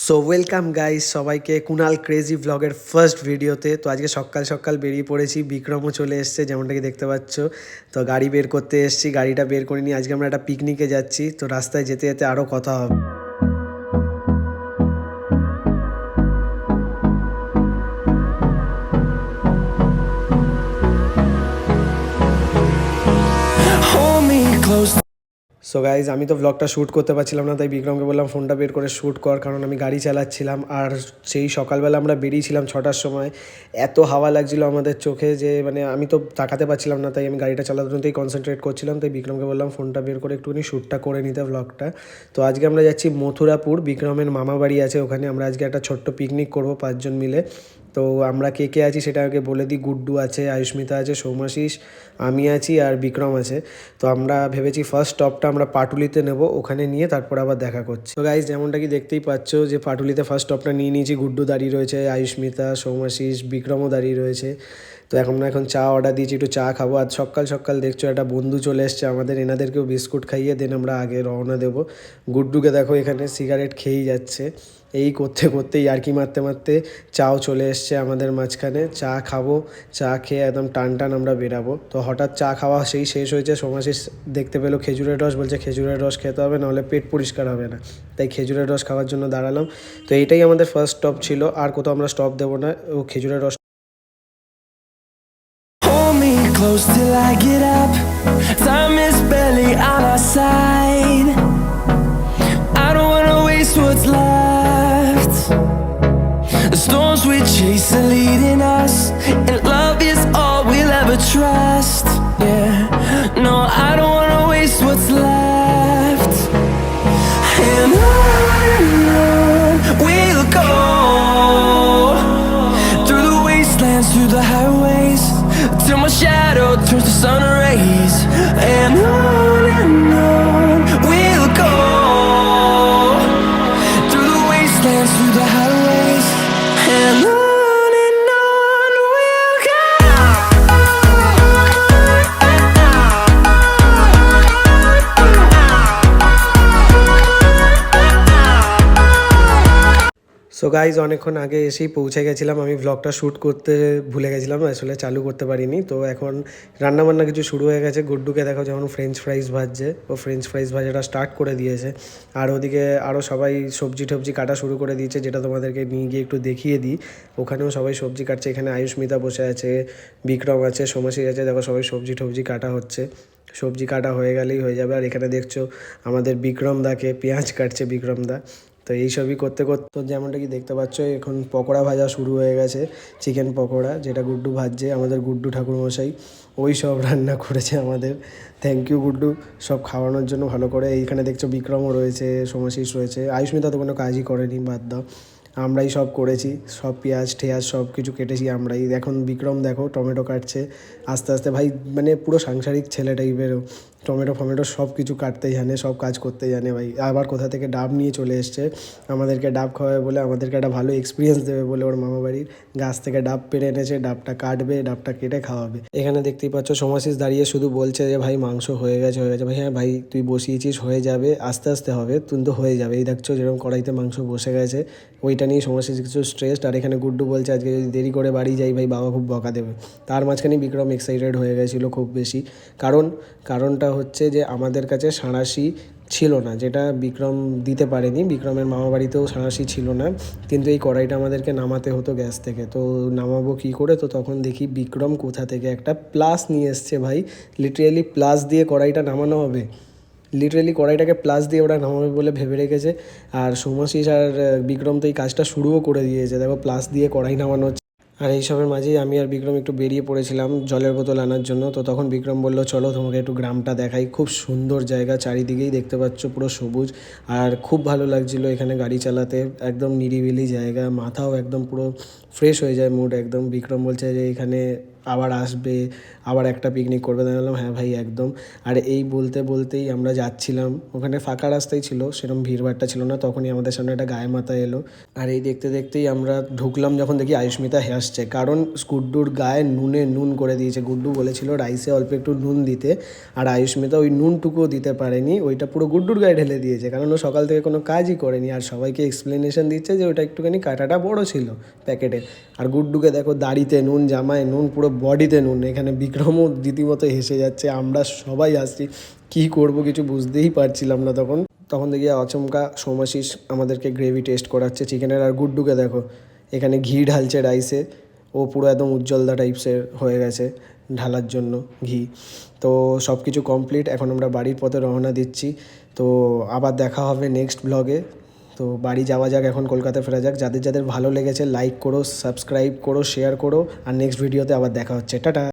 So welcome guys সবাইকে Kunal crazy ব্লগের first ভিডিওতে। তো আজকে সকাল সকাল বেরিয়ে পড়েছি, বিক্রমও চলে এসছে যেমনটাকে দেখতে পাচ্ছ। তো গাড়ি বের করতে এসেছি, গাড়িটা বের করে নিয়ে আজকে আমরা একটা পিকনিকে যাচ্ছি। তো রাস্তায় যেতে যেতে আরও কথা হবে। সো গাইজ আমি তো ব্লগটা শ্যুট করতে পারছিলাম না, তাই বিক্রমকে বললাম ফোনটা বের করে শ্যুট কর, কারণ আমি গাড়ি চালাচ্ছিলাম। আর সেই সকালবেলা আমরা বেরিয়েছিলাম 6টার সময়, এত হাওয়া লাগছিল আমাদের চোখে যে মানে আমি তো তাকাতে পারছিলাম না, তাই আমি গাড়িটা চালাতেই কনসেন্ট্রেট করছিলাম। তাই বিক্রমকে বললাম ফোনটা বের করে একটুখানি শ্যুটটা করে নিতে ব্লগটা। তো আজকে আমরা যাচ্ছি মথুরাপুর, বিক্রমের মামা বাড়ি আছে ওখানে। আমরা আজকে একটা ছোট্ট পিকনিক করবো 5 জন মিলে। তো আমরা কে কে আছি সেটা আগে বলে দিই। গুড্ডু আছে, আয়ুষ্মিতা আছে, সৌমাশিস, আমি আছি আর বিক্রম আছে। তো আমরা ভেবেছি ফার্স্ট স্টপটা আমরা পাটুলিতে নেব, ওখানে নিয়ে তারপর আবার দেখা করছি। তো গাইজ যেমনটা কি দেখতেই পাচ্ছ যে পাটুলিতে ফার্স্ট স্টপটা নিয়ে নিয়েছি। গুড্ডু দাঁড়িয়ে রয়েছে, আয়ুষ্মিতা, সৌমাশিস, বিক্রমও দাঁড়িয়ে রয়েছে। তো এখন চা অর্ডার দিয়েছি, একটু চা খাবো। আর সকাল সকাল দেখছো একটা বন্ধু চলে এসছে আমাদের, এনাদেরকেও বিস্কুট খাইয়ে দেন আমরা আগে রওনা দেবো। গুড্ডুকে দেখো এখানে সিগারেট খেয়েই যাচ্ছে। এই করতে করতেই ইয়ার্কি মারতে মারতে চাও চলে এসছে আমাদের মাঝখানে। চা খাবো, চা খেয়ে একদম টান টান আমরা বেরাবো। তো হঠাৎ চা খাওয়া সেই শেষ হয়েছে, সমাশিস দেখতে পেলো খেজুরের রস, বলছে খেজুরের রস খেতে হবে, নাহলে পেট পরিষ্কার হবে না। তাই খেজুরের রস খাওয়ার জন্য দাঁড়ালাম। তো এইটাই আমাদের ফার্স্ট স্টপ ছিল, আর কোথাও আমরা স্টপ দেবো না। ও খেজুরের রস close till I get up. Time is barely on our side. I don't wanna waste what's left. The storms we chase are leading us, and love is all we'll ever trust. Yeah, no, I don't wanna waste what's left. And on we'll go, through the wastelands, through the highways, till my shadow turns to sun rays. And on we'll go, through the wastelands, through the highways. And on we'll go. So guys অনেকক্ষণ আগে এসেই পৌঁছে গেছিলাম। আমি ব্লগটা shoot করতে ভুলে গেছিলাম, আসলে চালু করতে পারিনি। তো এখন রান্নাবান্না কিছু শুরু হয়ে গেছে। গুড্ডুকে দেখো যেমন ফ্রেঞ্চ ফ্রাইজ ভাজছে, ও ফ্রেঞ্চ ফ্রাইজ ভাজাটা স্টার্ট করে দিয়েছে। আর ওদিকে আরও সবাই সবজি টবজি কাটা শুরু করে দিয়েছে, যেটা তোমাদেরকে নিয়ে গিয়ে একটু দেখিয়ে দিই। ওখানেও সবাই সবজি কাটছে, এখানে আয়ুষ্মিতা বসে আছে, বিক্রম আছে, সোমাশি আছে। দেখো সবাই সবজি টবজি কাটা হচ্ছে, সবজি কাটা হয়ে গেলেই হয়ে যাবে। আর এখানে দেখছো আমাদের বিক্রম দাকে পেঁয়াজ কাটছে বিক্রম দা। তো এইসবই করতে করতে যেমনটা কি দেখতে পাচ্ছ এখন পকোড়া ভাজা শুরু হয়ে গেছে, চিকেন পকোড়া, যেটা গুড্ডু ভাজছে, আমাদের গুড্ডু ঠাকুরমশাই ওই সব রান্না করেছে আমাদের। থ্যাংক ইউ গুড্ডু সব খাওয়ানোর জন্য ভালো করে। এইখানে দেখছো বিক্রমও রয়েছে, সোমাশিস রয়েছে, আয়ুষ্মিতা তো কোনো কাজই করেনি, বাদ দাও, আমরাই সব করেছি। সব পেঁয়াজ ঠেয়াজ সব কিছু কেটেছি আমরাই। এখন বিক্রম দেখো টমেটো কাটছে আস্তে আস্তে। ভাই মানে পুরো সাংসারিক ছেলে টাইপেরও, টমেটো ফমেটো সব কিছু কাটতে জানে, সব কাজ করতে জানে ভাই। আবার কোথা থেকে ডাব নিয়ে চলে এসছে, আমাদেরকে ডাব খাওয়াবে বলে, আমাদেরকে একটা ভালো এক্সপিরিয়েন্স দেবে বলে ওর মামা বাড়ির গাছ থেকে ডাব পেড়ে এনেছে। ডাবটা কাটবে, ডাবটা কেটে খাওয়াবে। এখানে দেখতেই পাচ্ছ সোমাশিস দাঁড়িয়ে শুধু বলছে যে ভাই মাংস হয়ে গেছে হয়ে গেছে। ভাই হ্যাঁ ভাই তুই বসিয়েছিস, হয়ে যাবে, আস্তে আস্তে হবে, কিন্তু হয়ে যাবে। এই দেখছো যেরকম কড়াইতে মাংস বসে গেছে, ওইটা নিয়ে সোমাশিস কিছু স্ট্রেসড। আর এখানে গুড্ডু বলছে আজকে যদি দেরি করে বাড়ি যাই ভাই বাবা খুব বকা দেবে। তার মাঝখানে বিক্রম এক্সাইটেড হয়ে গেছিলো খুব বেশি, কারণটা হচ্ছে যে আমাদের কাছে সাঁড়াশি ছিল না, যেটা বিক্রম দিতে পারেনি। বিক্রমের মামা বাড়িতেও সাঁড়াশি ছিল না, কিন্তু এই কড়াইটা আমাদেরকে নামাতে হতো গ্যাস থেকে। তো নামাবো কী করে? তো তখন দেখি বিক্রম কোথা থেকে একটা প্লাস নিয়ে এসছে ভাই। লিটারেলি প্লাস দিয়ে কড়াইটা নামানো হবে, লিটারেলি কড়াইটাকে প্লাস দিয়ে ওরা নামাবে বলে ভেবে রেখেছে। আর সোমাশিস আর বিক্রম তো এই কাজটা শুরুও করে দিয়েছে, দেখো প্লাস দিয়ে কড়াই নামানো হচ্ছে। আর এইসবের মাঝেই আমি আর বিক্রম একটু বেরিয়ে পড়েছিলাম জলের বোতল আনার জন্য। তো তখন বিক্রম বলল চলো তোমাকে একটু গ্রামটা দেখাই, খুব সুন্দর জায়গা, চারিদিকেই দেখতে পাচ্ছ পুরো সবুজ। আর খুব ভালো লাগছিল এখানে গাড়ি চালাতে, একদম নিরিবিলি জায়গা, মাথাও একদম পুরো ফ্রেশ হয়ে যায় মুড একদম। বিক্রম বলছে যে এখানে আবার আসবে, আবার একটা পিকনিক করবে। তাই বললাম হ্যাঁ ভাই একদম। আর এই বলতে বলতেই আমরা যাচ্ছিলাম, ওখানে ফাঁকা রাস্তাই ছিল, সেরকম ভিড়ভাড়টা ছিল না, তখনই আমাদের সামনে একটা গায়ে মাথা এলো। আর এই দেখতে দেখতেই আমরা ঢুকলাম যখন দেখি আয়ুষ্মিতা হাসছে, কারণ গুড্ডুর গায়ে নুনে নুন করে দিয়েছে। গুড্ডু বলেছিল রাইসে অল্প একটু নুন দিতে, আর আয়ুষ্মিতা ওই নুনটুকুও দিতে পারেনি, ওইটা পুরো গুড্ডুর গায়ে ঢেলে দিয়েছে, কারণ ও সকাল থেকে কোনো কাজই করেনি। আর সবাইকে এক্সপ্লেনেশন দিচ্ছে যে ওটা একটুখানি কাঁটাটা বড় ছিল প্যাকেটে। আর গুড্ডুকে দেখো দাড়িতে নুন, জামায় নুন, পুরো বডিতে নুন। এখানে বিক্রমও রীতিমতো হেসে যাচ্ছে, আমরা সবাই আসছি, কী করব কিছু বুঝতেই পারছিলাম না তখন দেখি আচমকা সোমাশিস আমাদেরকে গ্রেভি টেস্ট করাচ্ছে চিকেনের। আর গুড্ডুকে দেখো এখানে ঘি ঢালছে রাইসে, ও পুরো একদম উজ্জ্বলদা টাইপসের হয়ে গেছে ঢালার জন্য ঘি। তো সব কিছু কমপ্লিট, এখন আমরা বাড়ির পথে রওনা দিচ্ছি। তো আবার দেখা হবে নেক্সট ব্লগে। তো বাড়ি যাওয়া যাক, এখন কলকাতা ফেরা যাক। যাদের যাদের ভালো লেগেছে লাইক করো, সাবস্ক্রাইব করো, শেয়ার করো, আর নেক্সট ভিডিওতে আবার দেখা হচ্ছে। টাটা।